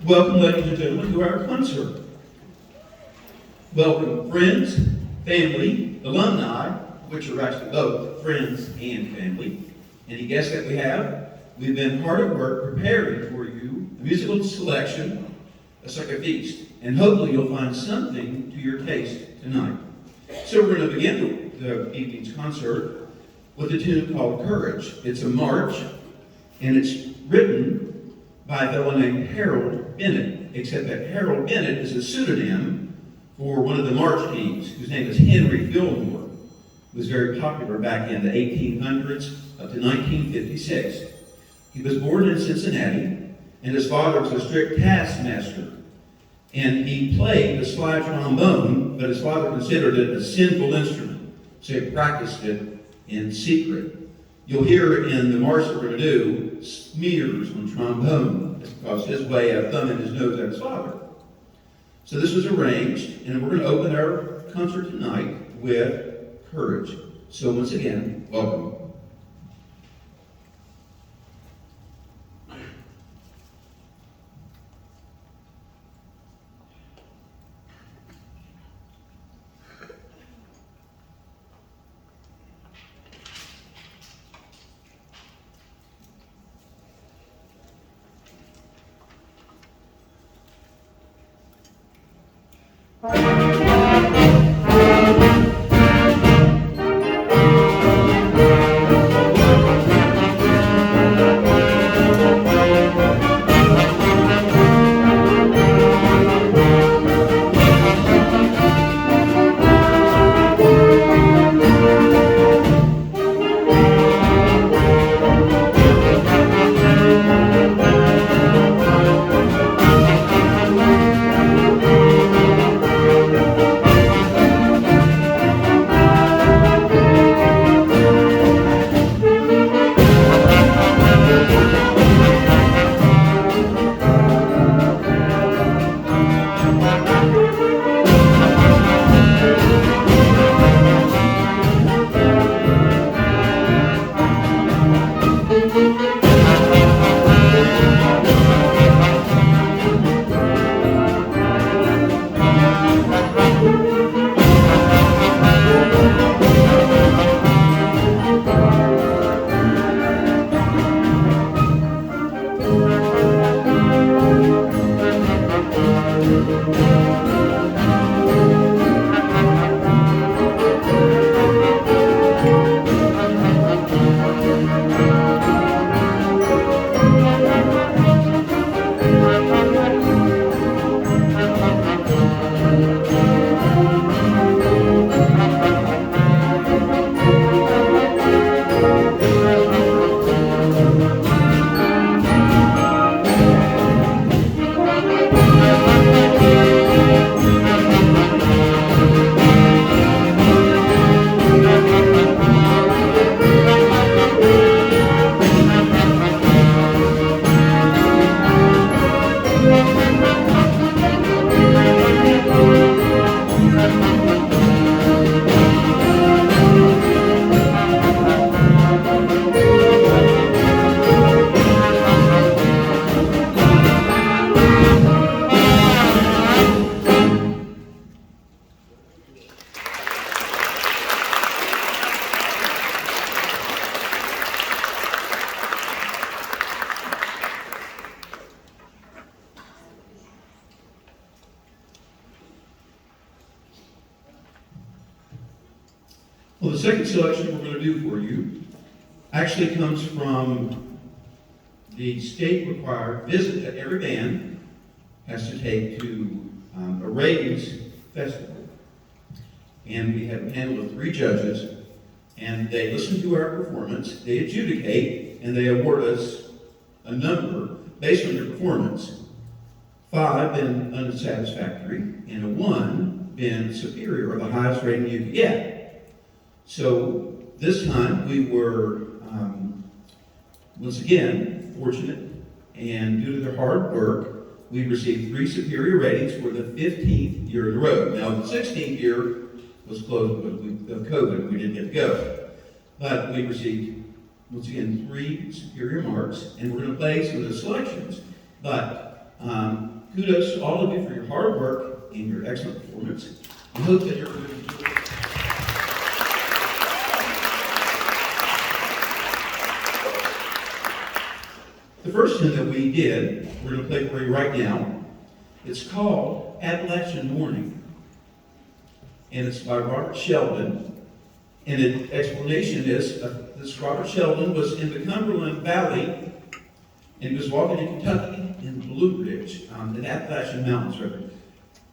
Welcome, ladies and gentlemen, to our concert. Welcome, friends, family, alumni, which are actually both friends and family. Any guests that we have? We've been hard at work preparing for you a musical selection, it's like a feast, and hopefully you'll find something to your taste tonight. So we're going to begin the evening's concert with a tune called Courage. It's a march, and it's written by a fellow named Harold Bennett, except that Harold Bennett is a pseudonym for one of the march kings, whose name is Henry Fillmore, who was very popular back in the 1800s up to 1956. He was born in Cincinnati, and his father was a strict taskmaster. And he played the slide trombone, but his father considered it a sinful instrument, so he practiced it in secret. You'll hear in the march that we're going to do smears on trombone. It's because his way of thumbing his nose at his father. So this was arranged, and we're going to open our concert tonight with Courage. So once again, welcome. Well, the second selection we're going to do for you actually comes from the state-required visit that every band has to take to a ratings festival. And we have a panel of 3 judges, and they listen to our performance, they adjudicate, and they award us a number based on your performance. 5 been unsatisfactory, and a 1 been superior, or the highest rating you could get. So this time we were, once again, fortunate, and due to their hard work, we received 3 superior ratings for the 15th year in a row. Now, the 16th year was closed because of COVID, we didn't get to go. But we received, once again, 3 superior marks, and we're going to play some of the selections. But Kudos to all of you for your hard work and your excellent performance. We hope that you're going to enjoy it. The first tune that we did, we're going to play for you right now. It's called Appalachian Morning, and it's by Robert Sheldon. And the explanation is, this Robert Sheldon was in the Cumberland Valley, and he was walking in Kentucky in Blue Ridge, in the Appalachian Mountains River.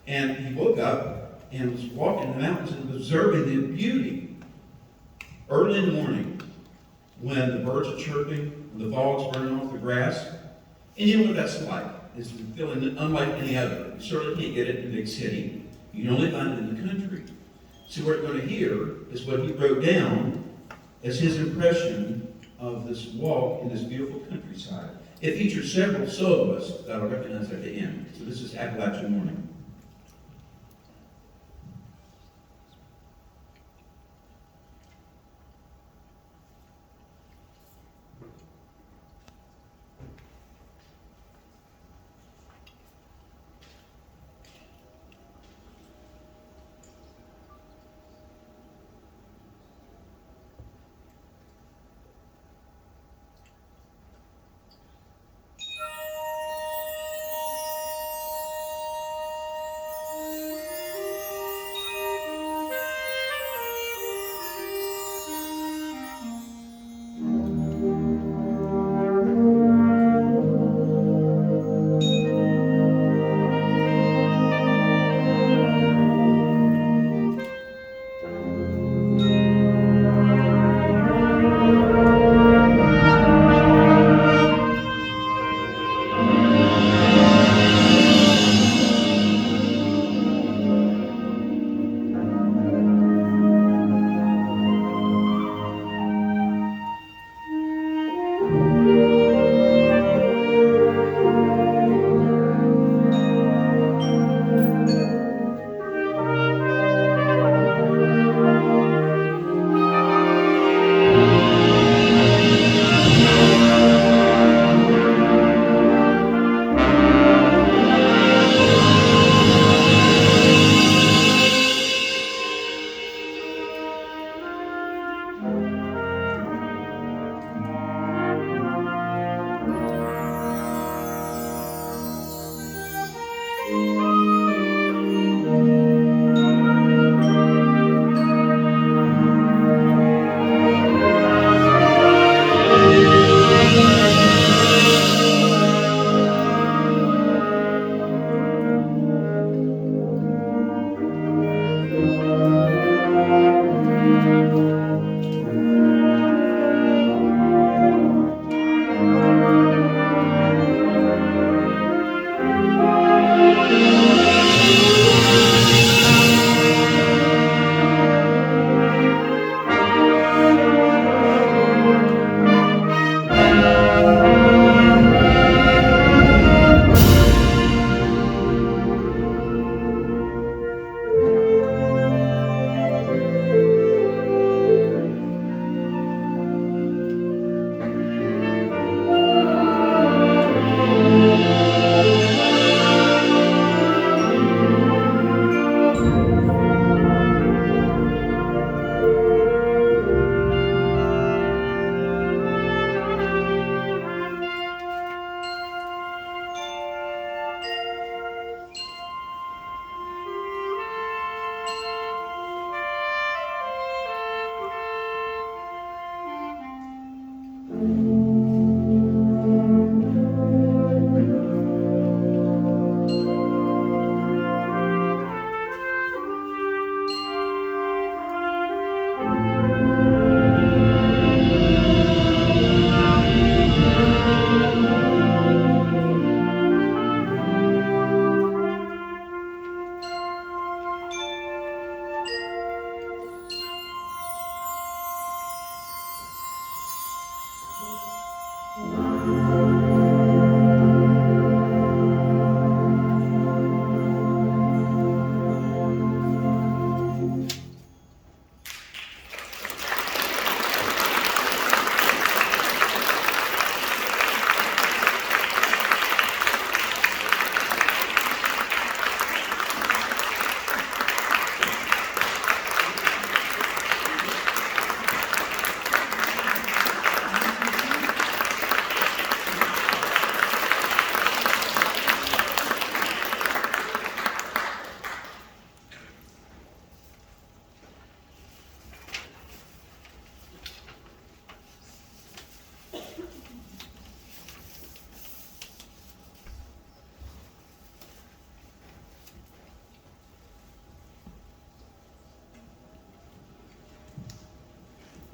And he woke up and was walking the mountains and observing the beauty early in the morning when the birds are chirping, the fog's burning off the grass. And you know what that's like. It's a feeling unlike any other. You certainly can't get it in a big city. You can only find it in the country. So what we're going to hear is what he wrote down as his impression of this walk in this beautiful countryside. It features several soloists that I'll recognize at the end. So this is Appalachian Morning.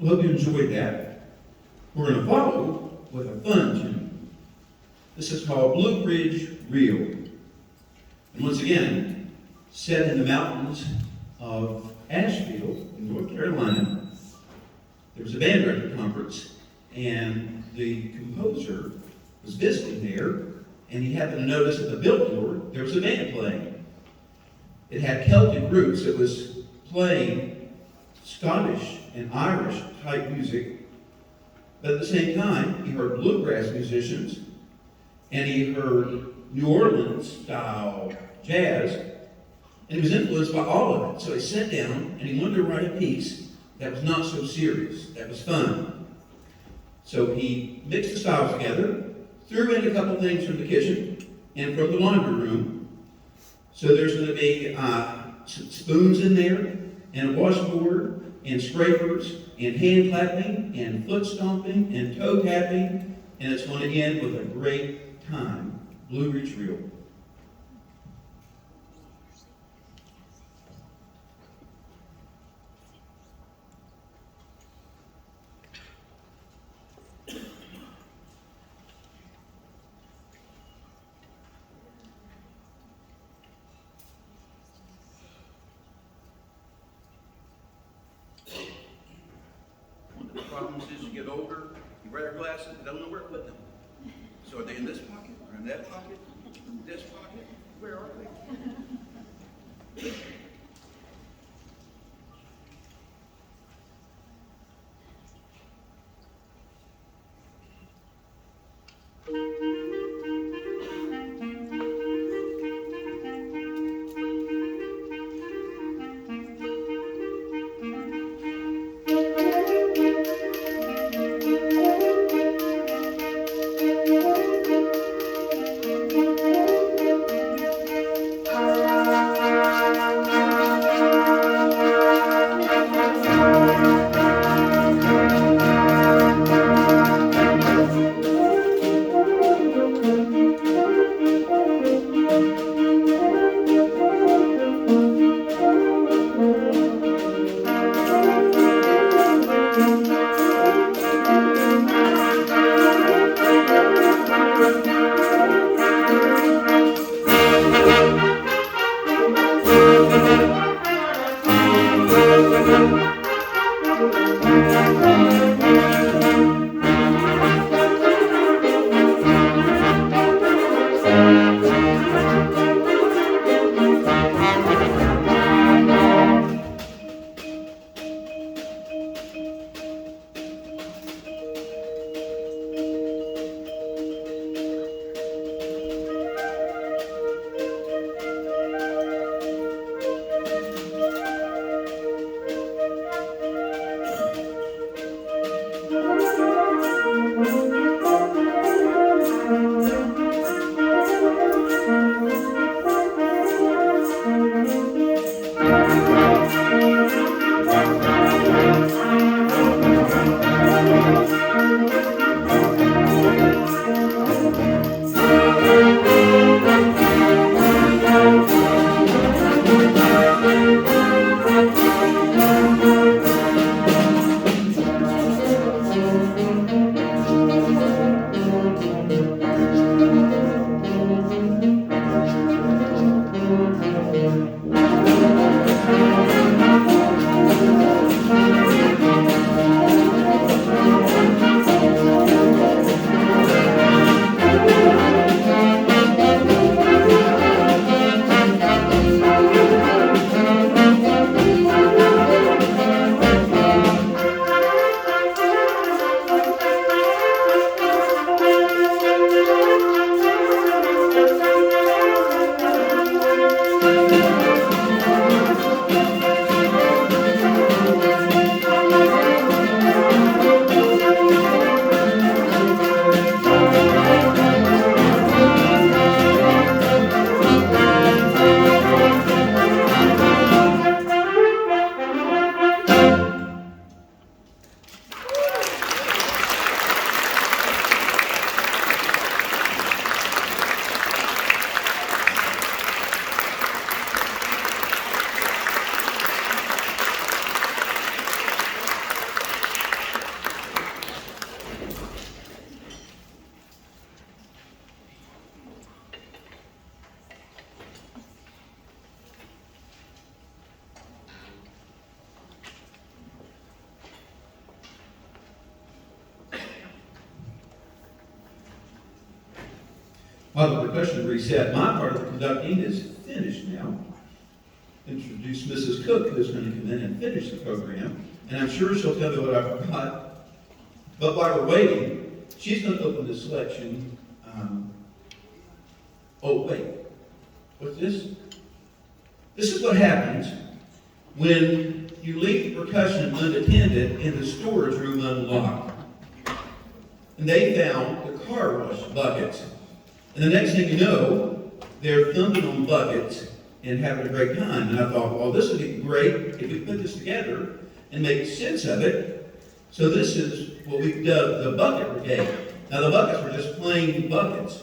I hope you enjoyed that. We're going to follow with a fun tune. This is called Blue Ridge Reel. And once again, set in the mountains of Asheville, in North Carolina. There was a band director conference, and the composer was visiting there, and he happened to notice at the billboard there was a band playing. It had Celtic roots. It was playing Scottish and Irish type music, but at the same time, he heard bluegrass musicians, and he heard New Orleans style jazz, and he was influenced by all of it. So he sat down and he wanted to write a piece that was not so serious, that was fun. So he mixed the styles together, threw in a couple things from the kitchen and from the laundry room. So there's going to be some spoons in there, and a washboard, and scrapers, and hand clapping, and foot stomping, and toe tapping, and it's going to end with a great time. Blue Ridge Reel. One of the problems is you get older, you wear glasses, you don't know where to put them. So are they in this pocket, or in that pocket, in this pocket? Where are they? While the percussion reset, my part of the conducting is finished now. Introduce Mrs. Cook, who's going to come in and finish the program. And I'm sure she'll tell me what I forgot. But while we're waiting, she's going to open the selection. Oh, wait. What's this? This is what happens when you leave the percussion unattended and the storage room unlocked. And they found the car wash buckets. And the next thing you know, they're thumping on buckets and having a great time. And I thought, well, this would be great if we put this together and make sense of it. So this is what we've dubbed the bucket brigade. Now the buckets were just plain buckets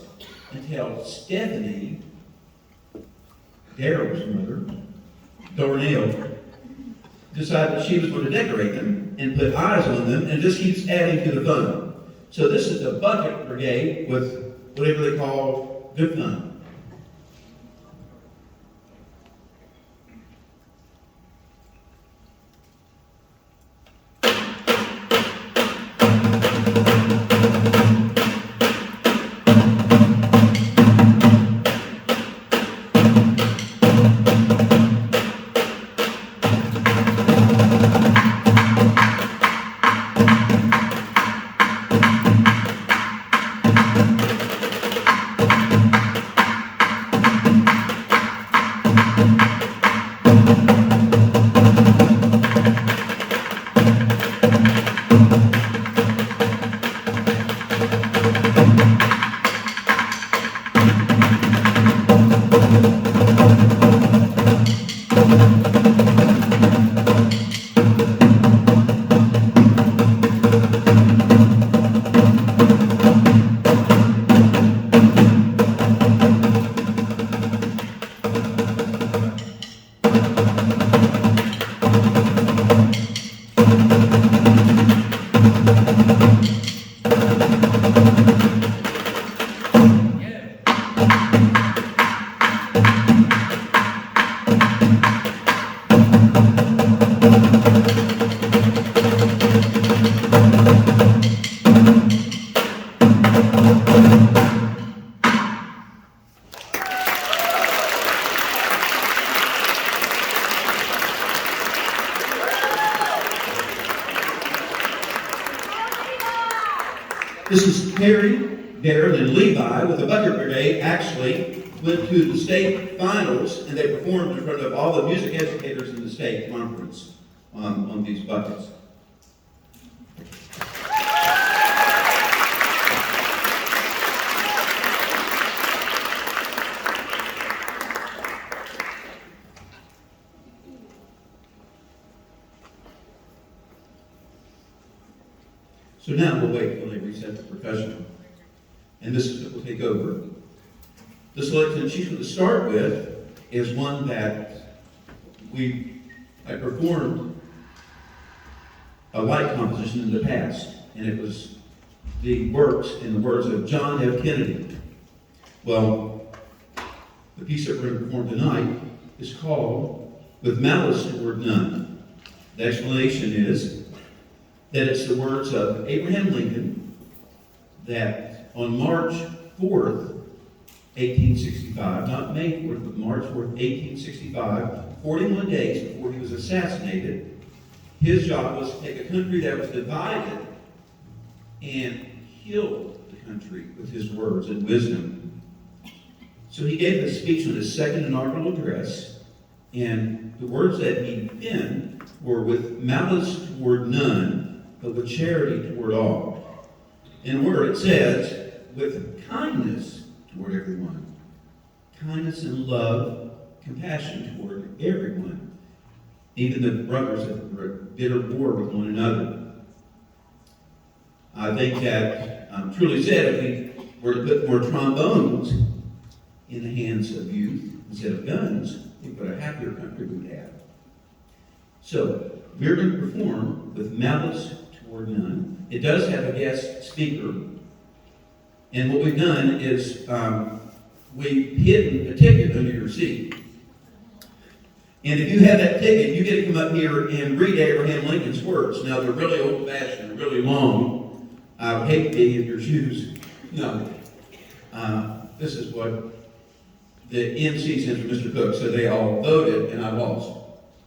until Stephanie, Daryl's mother, Darnell, decided she was going to decorate them and put eyes on them and just keeps adding to the fun. So this is the bucket brigade with whatever they call good fun. This is Terry, Darren, and Levi with the Bucket Brigade actually went to the state finals and they performed in front of all the music educators in the state conference on these buckets. So now we'll wait until they reset the percussion. And this is what will take over. The selection she's going to start with is one that I performed a light composition in the past. And it was the works in the words of John F. Kennedy. Well, the piece that we're going to perform tonight is called With Malice Toward None. The explanation is that it's the words of Abraham Lincoln that on March 4th, 1865, not May 4th, but March 4th, 1865, 41 days before he was assassinated, his job was to take a country that was divided and heal the country with his words and wisdom. So he gave a speech on his second inaugural address, and the words that he penned were with malice toward none, but with charity toward all. In a word, it says, with kindness toward everyone. Kindness and love, compassion toward everyone. Even the brothers that were at bitter war with one another. I think that, truly said, if we were to put more trombones in the hands of youth instead of guns, think what a happier country we'd have. So, we're going to perform with malice toward none. It does have a guest speaker. And what we've done is we've hidden a ticket under your seat. And if you have that ticket, you get to come up here and read Abraham Lincoln's words. Now, they're really old-fashioned, really long. I would hate to be in your shoes. No. this is what the MC sent from Mr. Cook. So they all voted, and I lost,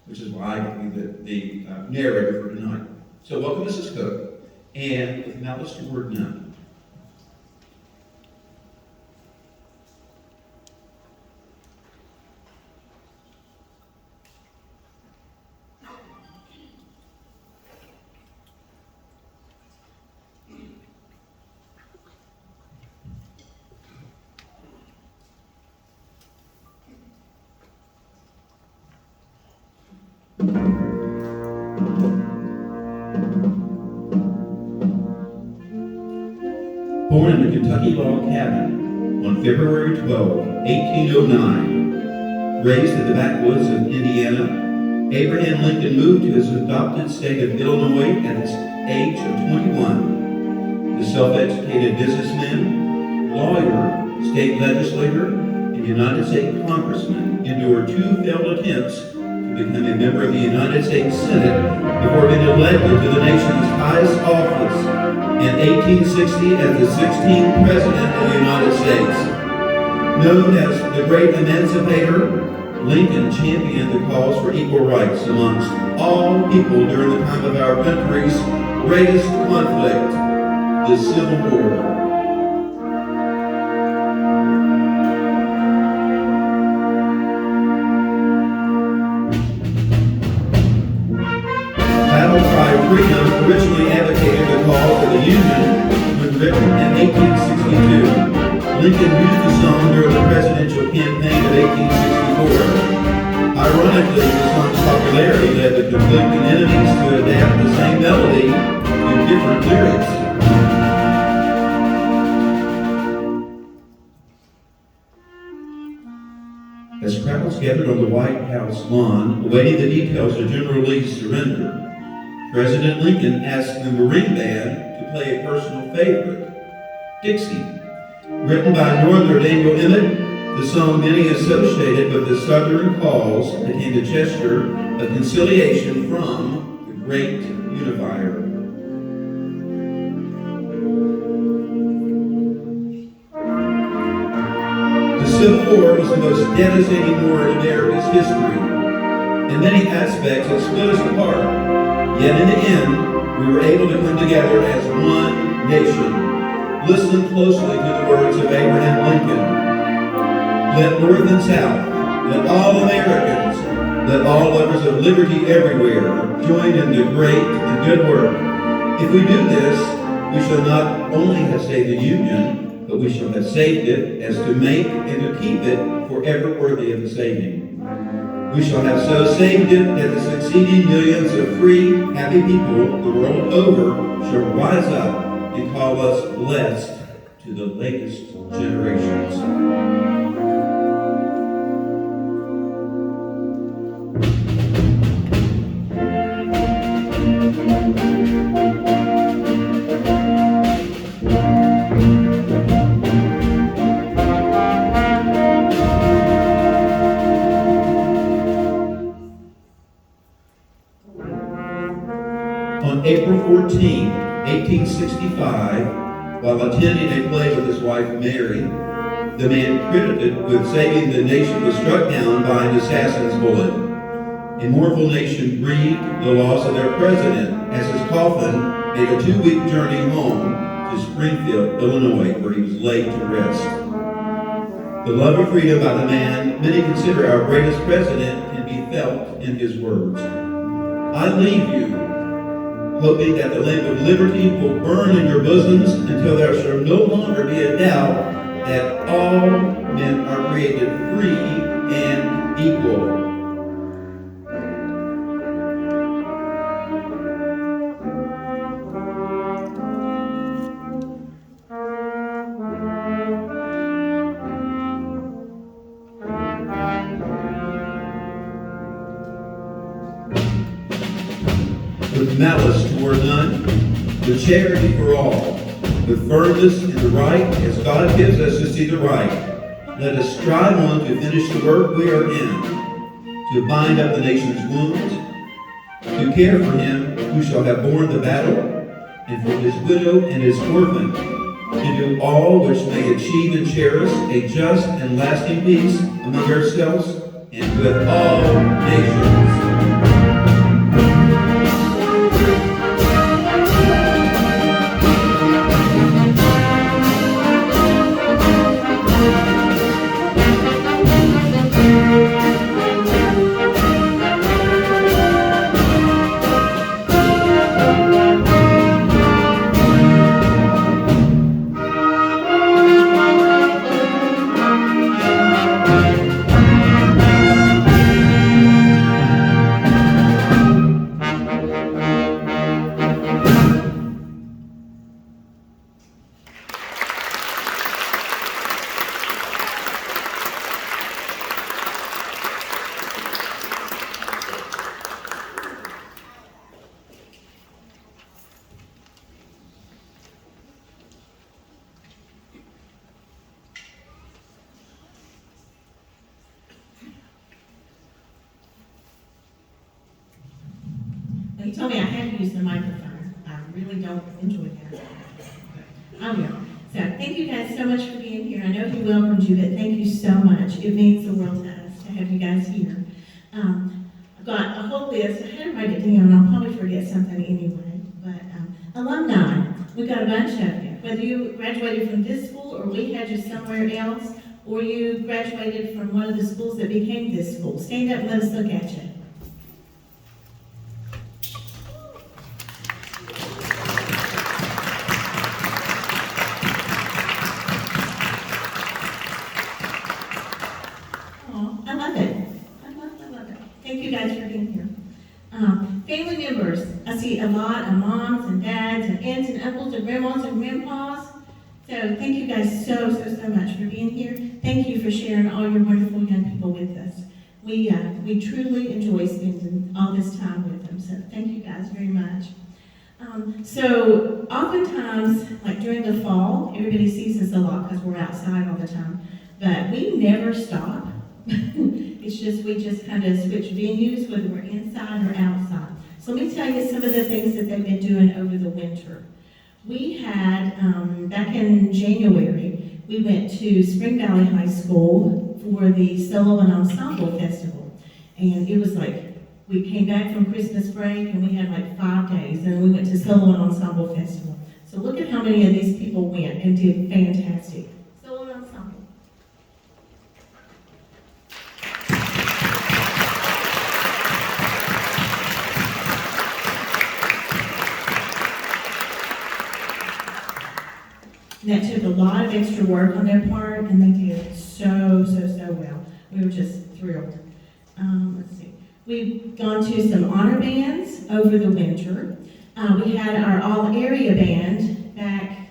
which is why I get the narrator for tonight. So welcome, Mrs. Cook, and with malice toward none. Born in the Kentucky log cabin on February 12, 1809, raised in the backwoods of Indiana, Abraham Lincoln moved to his adopted state of Illinois at the age of 21. The self-educated businessman, lawyer, state legislator, and United States congressman endured 2 failed attempts to become a member of the United States Senate before being elected to the nation's highest office in 1860 as the 16th President of the United States. Known as the Great Emancipator, Lincoln championed the cause for equal rights amongst all people during the time of our country's greatest conflict, the Civil War. Battle Cry Freedom originally advocated the cause of the Union when written in 1862. Lincoln used the song during the presidential campaign of 1864. Ironically, the song's popularity led the conflicting enemies to adapt the same melody to different lyrics. As crowds gathered on the White House lawn, awaiting the details of General Lee's surrender, President Lincoln asked the Marine Band to play a personal favorite, Dixie. Written by Northerner Daniel Emmett, the song many associated with the Southern cause became a gesture of conciliation from the great unifier. The Civil War was the most devastating war in America's history. In many aspects, it split us apart. Yet in the end, we were able to come together as one nation. Listen closely to the words of Abraham Lincoln. Let North and South, let all Americans, let all lovers of liberty everywhere join in the great and good work. If we do this, we shall not only have saved the Union, but we shall have saved it as to make and to keep it forever worthy of the saving. We shall have so saved it that the succeeding millions of free, happy people the world over shall rise up and call us blessed to the latest generations. On April 14, 1865, while attending a play with his wife Mary, the man credited with saving the nation was struck down by an assassin's bullet. A mournful nation grieved the loss of their president as his coffin made a 2-week journey home to Springfield, Illinois, where he was laid to rest. The love of freedom by the man many consider our greatest president can be felt in his words. I leave you, hoping that the lamp of liberty will burn in your bosoms until there shall no longer be a doubt that all men are created free and equal. With malice toward none, with charity for all, with firmness in the right, as God gives us to see the right. Let us strive on to finish the work we are in, to bind up the nation's wounds, to care for him who shall have borne the battle, and for his widow and his orphan, to do all which may achieve and cherish a just and lasting peace among ourselves and with all nations. He told me I had to use the microphone. I really don't enjoy that. I will. So thank you guys so much for being here. I know he welcomed you, but thank you so much. It means the world to us to have you guys here. I've got a whole list. I had to write it down. I'll probably forget something anyway. But alumni, we've got a bunch of you. Whether you graduated from this school or we had you somewhere else, or you graduated from one of the schools that became this school, stand up and let us look at you. I love it. I love it. Thank you guys for being here. Family members, I see a lot of moms and dads and aunts and uncles and grandmas and grandpas. So thank you guys so much for being here. Thank you for sharing all your wonderful young people with us. We truly enjoy spending all this time with them. So thank you guys very much. So oftentimes, like during the fall, everybody sees us a lot because we're outside all the time. But we never stop. It's just, we just kind of switch venues, whether we're inside or outside. So let me tell you some of the things that they've been doing over the winter. We had, back in January, we went to Spring Valley High School for the Solo and Ensemble Festival. And it was like, we came back from Christmas break and we had like 5 days, and we went to Solo and Ensemble Festival. So look at how many of these people went and did fantastic. Solo and Ensemble. And that took a lot of extra work on their part, and they did so well. We were just thrilled. Let's see. We've gone to some honor bands over the winter. We had our all-area band back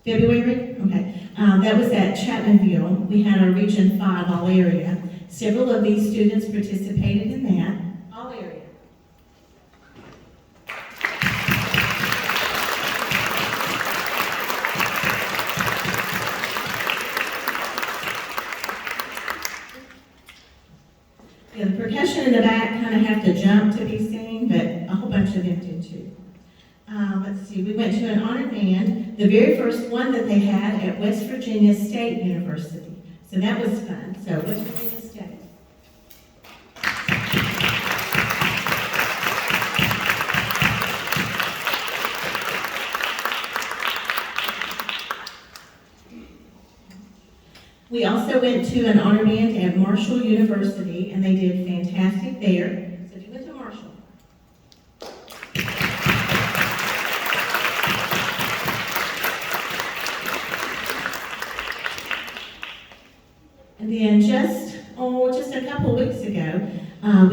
February? Okay. That was at Chapmanville. We had our Region 5 all-area. Several of these students participated in that. All-area. Yeah, the percussion in the back kind of have to jump to be seen, but a whole bunch of them did too. Let's see, we went to an honor band, the very first one that they had at West Virginia State University. So that was fun. So West Virginia State. We also went to an honor band at Marshall University, and they did fantastic there. So if you went to Marshall. And then just a couple weeks ago,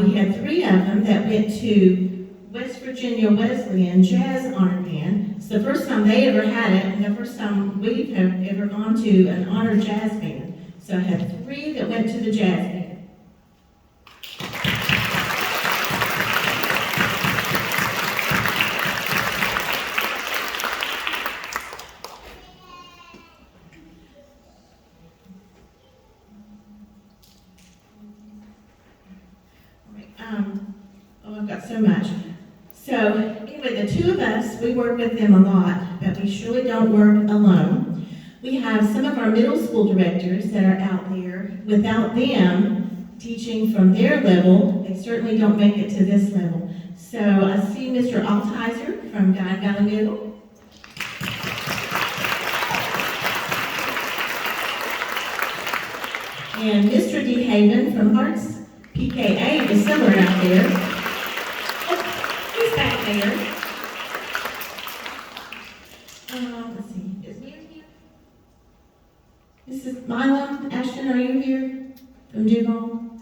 we had 3 of them that went to West Virginia Wesleyan Jazz Honor Band. It's the first time they ever had it, and the first time we've ever gone to an honor jazz band. So I had 3 that went to the jazz band. I've got so much. So anyway, the two of us, we work with them a lot, but we surely don't work alone. We have some of our middle school directors that are out there. Without them teaching from their level, they certainly don't make it to this level. So I see Mr. Altizer from Guide Valley Middle. And Mr. D. Haven from Hearts PKA is somewhere out there. Oh, he's back there. Let's see, is Mary here? Mrs. Mila, Ashton, are you here from Duval?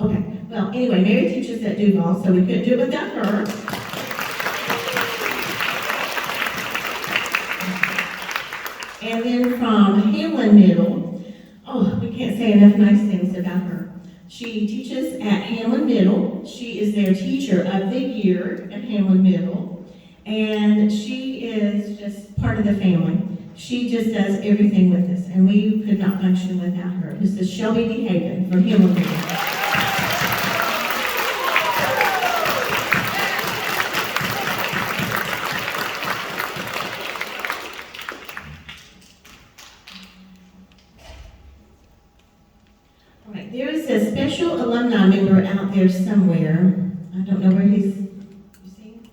Okay, well, anyway, Mary teaches at Duval, so we couldn't do it without her. And then from Hamlin Middle, oh, we can't say enough nice things about her. She teaches at Hamlin Middle. She is their teacher of the year at Hamlin Middle. And she is just part of the family. She just does everything with us, and we could not function without her. This is Shelby D. Haven from Hamlin Middle. All right, there is a special alumni member out there somewhere. I don't know where he's. You see him?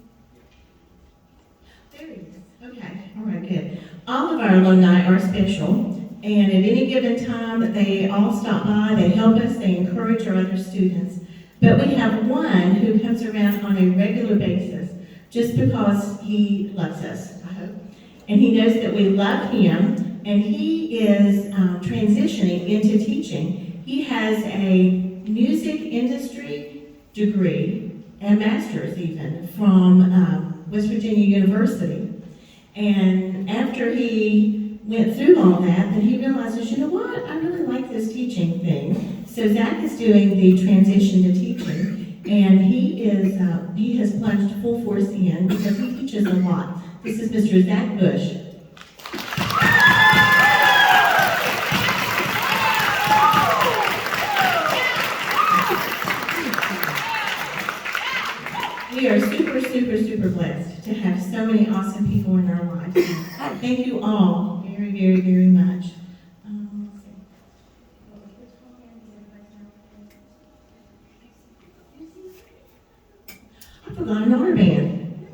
There he is. Okay. All right. Good. All of our alumni are special, and at any given time, they all stop by. They help us. They encourage our other students. But we have one who comes around on a regular basis, just because he loves us. I hope, and he knows that we love him. And he is transitioning into teaching. He has a music industry degree, and master's even, from West Virginia University. And after he went through all that, then he realizes, you know what, I really like this teaching thing. So Zach is doing the transition to teaching, and he has plunged full force in because he teaches a lot. This is Mr. Zach Bush. We are super, super, super blessed to have so many awesome people in our lives. Thank you all very, very, very much. I forgot an honor band.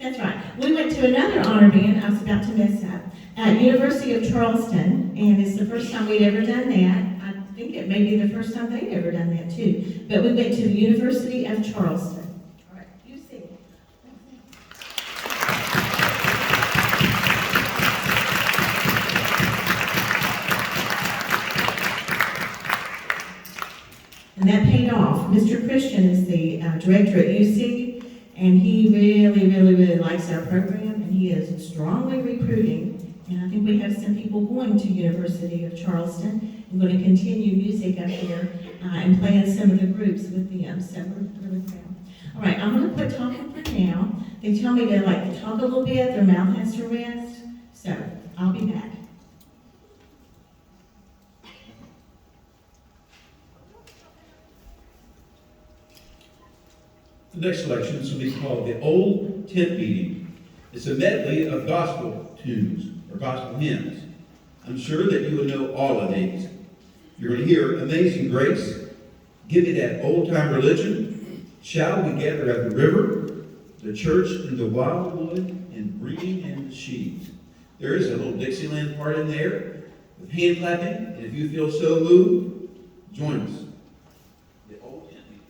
That's right. We went to another honor band. I was about to mess up. At University of Charleston, and it's the first time we'd ever done that. I think it may be the first time they've ever done that too. But we went to the University of Charleston. All right, you sing. And that paid off. Mr. Christian is the director at UC, and he really, really, really likes our program, and he is strongly recruiting. And I think we have some people going to University of Charleston. I'm going to continue music up here and play in some of the groups with them. So we're really proud. All right, I'm going to quit talking for now. They tell me to talk a little bit. Their mouth has to rest. So I'll be back. The next selection will be called the Old Tent Meeting. It's a medley of gospel tunes or gospel hymns. I'm sure that you will know all of these. You're going to hear Amazing Grace, Give Me That Old Time Religion, Shall We Gather at the River, The Church in the Wildwood, and Bringing in the Sheaves. There is a little Dixieland part in there with hand clapping, and if you feel so moved, join us. The Old Tent Meeting.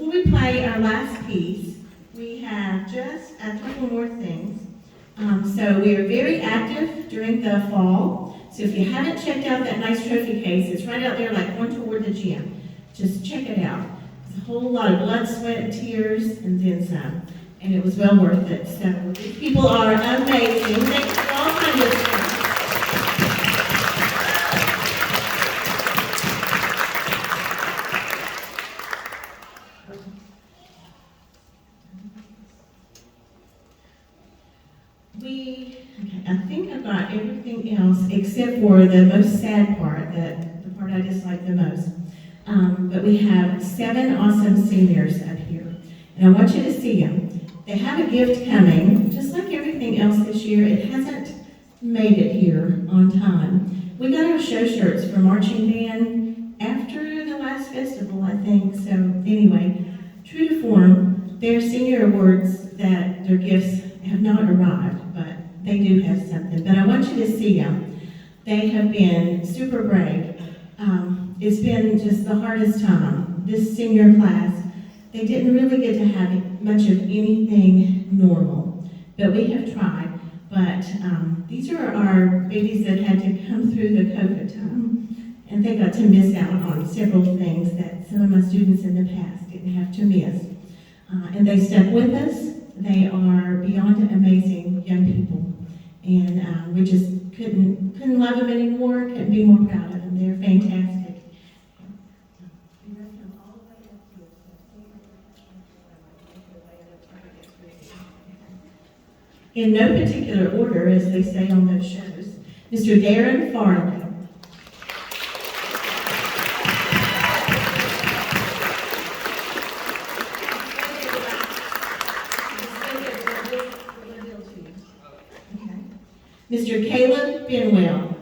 before we play our last piece, we have just a couple more things. So we are very active during the fall. So if you haven't checked out that nice trophy case, it's right out there like one toward the gym. Just check it out. It's a whole lot of blood, sweat, and tears, and then some. And it was well worth it. So these people are amazing. They do all kinds of stuff. I think I've got everything else except for the most sad part, the part I dislike the most. But we have 7 awesome seniors up here, and I want you to see them. They have a gift coming, just like everything else this year. It hasn't made it here on time. We got our show shirts for marching band after the last festival, I think. So anyway, true to form, their senior awards, that their gifts have not arrived, but they do have something. But I want you to see them. They have been super brave. It's been just the hardest time. This senior class, they didn't really get to have much of anything normal, but we have tried. But these are our babies that had to come through the COVID time, and they got to miss out on several things that some of my students in the past didn't have to miss. And they stuck with us. They are beyond amazing young people, and we just couldn't love them anymore. Couldn't be more proud of them. They're fantastic. In no particular order, as they say on those shows, Mr. Darren Farley. Mr. Caleb Benwell.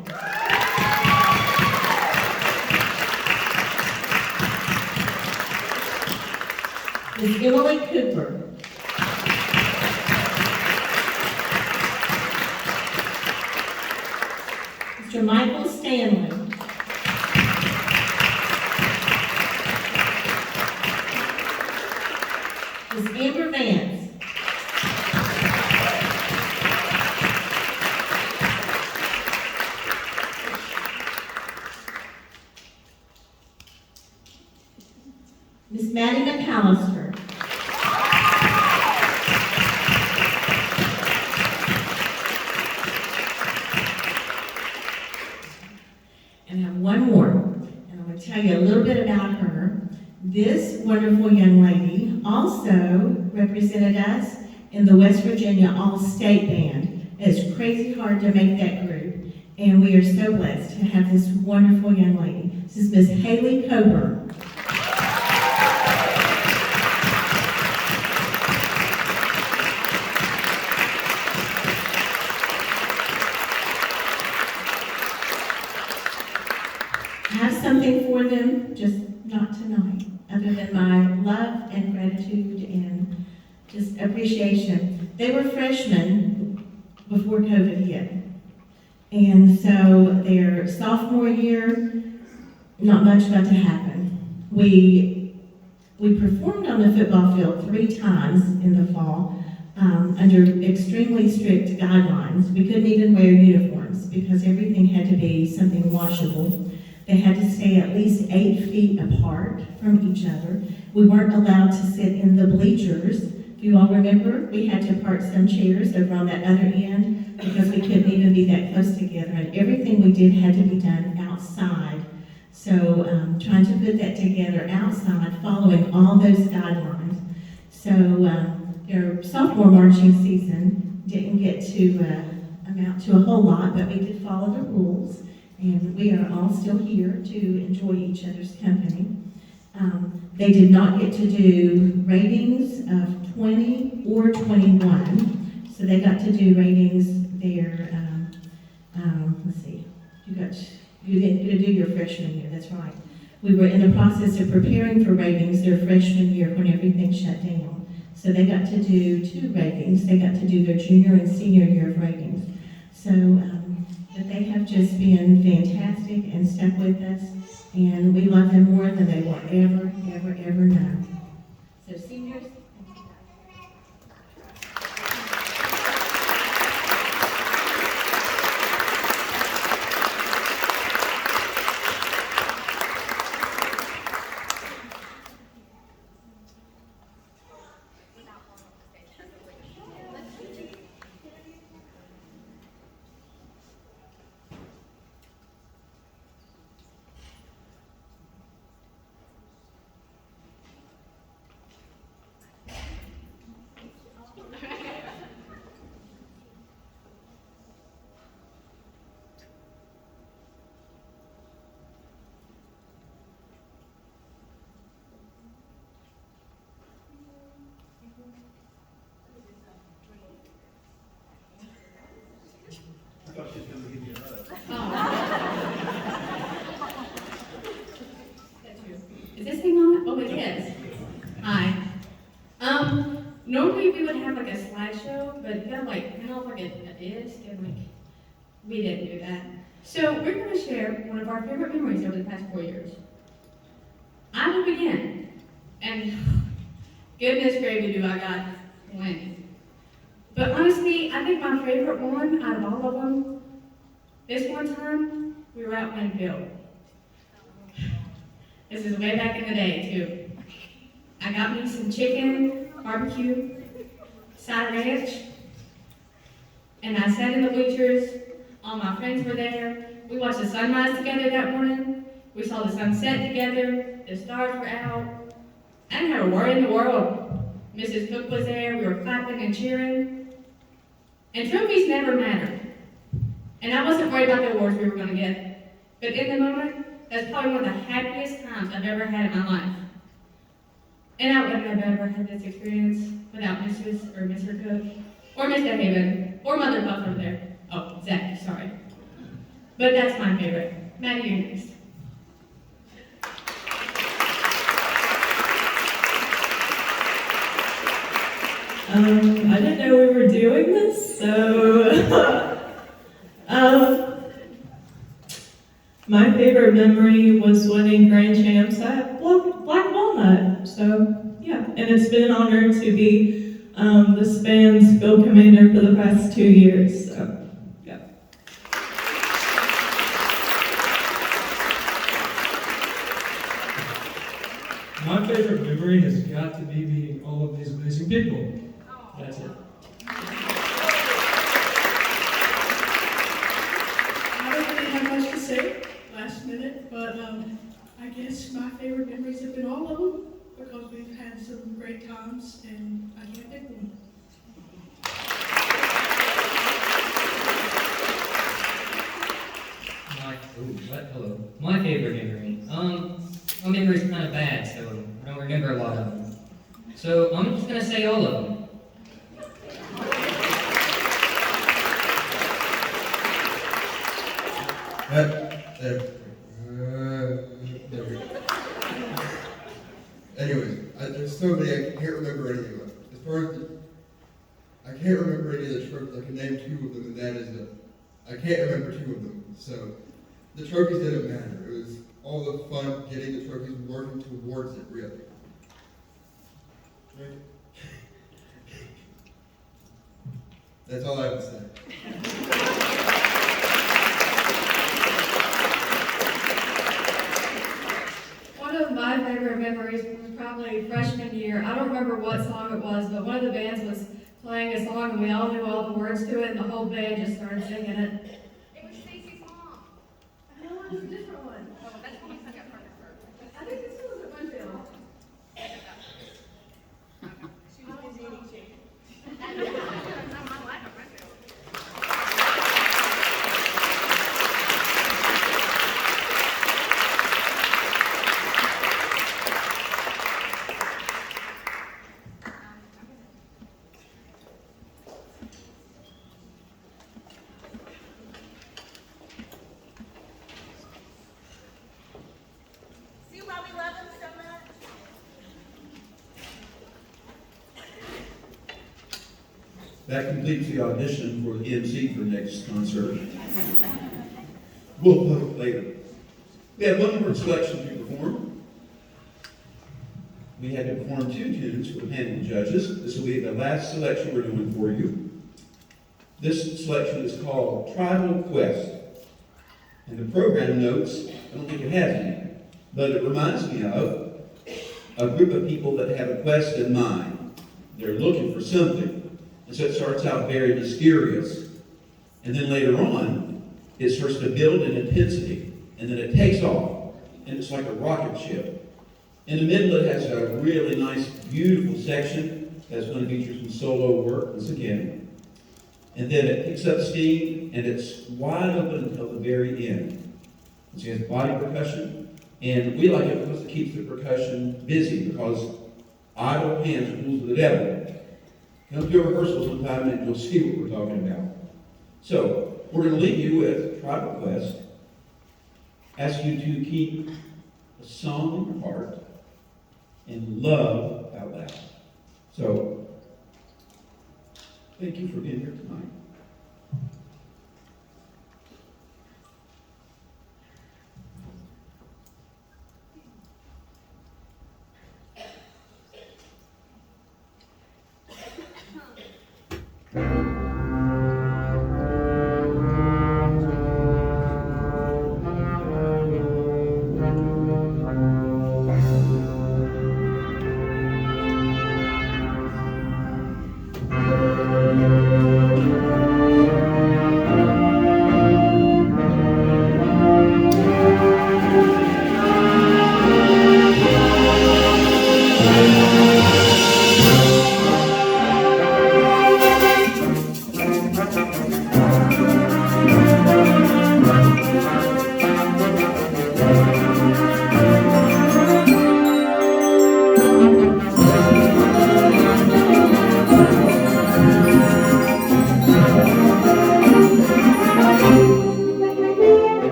Ms. Emily Cooper. Mr. Michael Stanley. Ms. Amber Vance. Ms. Maddie McAllister. And I have one more, and I'm going to tell you a little bit about her. This wonderful young lady also represented us in the West Virginia All-State Band. It's crazy hard to make that group, and we are so blessed to have this wonderful young lady. This is Ms. Haley Coburn. Something for them, just not tonight, other than my love and gratitude and just appreciation. They were freshmen before COVID hit. And so their sophomore year, not much about to happen. We performed on the football field 3 times in the fall under extremely strict guidelines. We couldn't even wear uniforms because everything had to be something washable. They had to stay at least 8 feet apart from each other. We weren't allowed to sit in the bleachers. If you all remember, we had to park some chairs over on that other end because we couldn't even be that close together. And everything we did had to be done outside. So trying to put that together outside, following all those guidelines. So their sophomore marching season didn't get to amount to a whole lot, but we did follow the rules. And we are all still here to enjoy each other's company. They did not get to do ratings of 20 or 21, so they got to do ratings there. Let's see, you didn't get to do your freshman year, that's right. We were in the process of preparing for ratings their freshman year when everything shut down. So they got to do 2 ratings. They got to do their junior and senior year of ratings. So, but they have just been fantastic and stuck with us, and we love them more than they will ever know. I thought she was going to give you a hug. Is this thing on? Oh, it is. Hi. Normally we would have like a slideshow, but you got like kind of like a disc, and like we didn't do that. So we're going to share one of our favorite memories over the past 4 years. I will begin, and goodness gravy do I got plenty. But honestly, I think my favorite one out of all of them, this one time we were out playing field. This is way back in the day, too. I got me some chicken, barbecue, side ranch, and I sat in the bleachers. All my friends were there. We watched the sunrise together that morning. We saw the sunset together. The stars were out. I didn't have a worry in the world. Mrs. Cook was there. We were clapping and cheering. And trophies never mattered. And I wasn't worried about the awards we were going to get. But in the moment, that's probably one of the happiest times I've ever had in my life. And I wouldn't have ever had this experience without Mrs. or Mr. Cook, or Mr. Haven, or Mother Buff over there. Oh, Zach, sorry. But that's my favorite. Maddie, you're next. I didn't know we were doing this, so my favorite memory was winning Grand Champs at Black Walnut. So yeah, and it's been an honor to be this band's field commander for the past 2 years. So yeah. My favorite memory has got to be meeting all of these amazing people. That's it. I don't really have much to say last minute, but I guess my favorite memories have been all of them because we've had some great times and I can't pick one. Hello. My favorite memory. My memory's kind of bad, so I don't remember a lot of them. So I'm just gonna say all of them. There we go. Anyways, there's so many I can't remember any of them. As far as I can't remember any of the trophies. I can name 2 of them, and that is it. I can't remember 2 of them. So the trophies didn't matter. It was all the fun getting the trophies, working towards it, really. Right? That's all I have to say. One of my favorite memories was probably freshman year. I don't remember what song it was, but one of the bands was playing a song and we all knew all the words to it and the whole band just started singing it. It was Stacy's mom. No, it was a different one. Oh, that's when we sung at Parker first. I think this was at Winfield. She was busy eating chicken. Not my life at Parker. See why we love him so much? That completes the audition for the MC for next concert. We'll vote later. We have one more selection to perform. we had to perform 2 tunes for the panel of judges. This will be the last selection we're doing for you. This selection is called Tribal Quest. And the program notes, I don't think it has any, but it reminds me of a group of people that have a quest in mind. They're looking for something. And so it starts out very mysterious. And then later on, it starts to build in intensity. And then it takes off. And it's like a rocket ship. In the middle, it has a really nice, beautiful section that's going to feature some solo work once again. And then it picks up steam, and it's wide open until the very end. So it has body percussion, and we like it because it keeps the percussion busy, because idle hands are tools of the devil. Come to rehearsals sometime and you'll see what we're talking about. So, we're going to leave you with Tribal Quest. Ask you to keep a song in your heart and love out loud. So, thank you for being here tonight.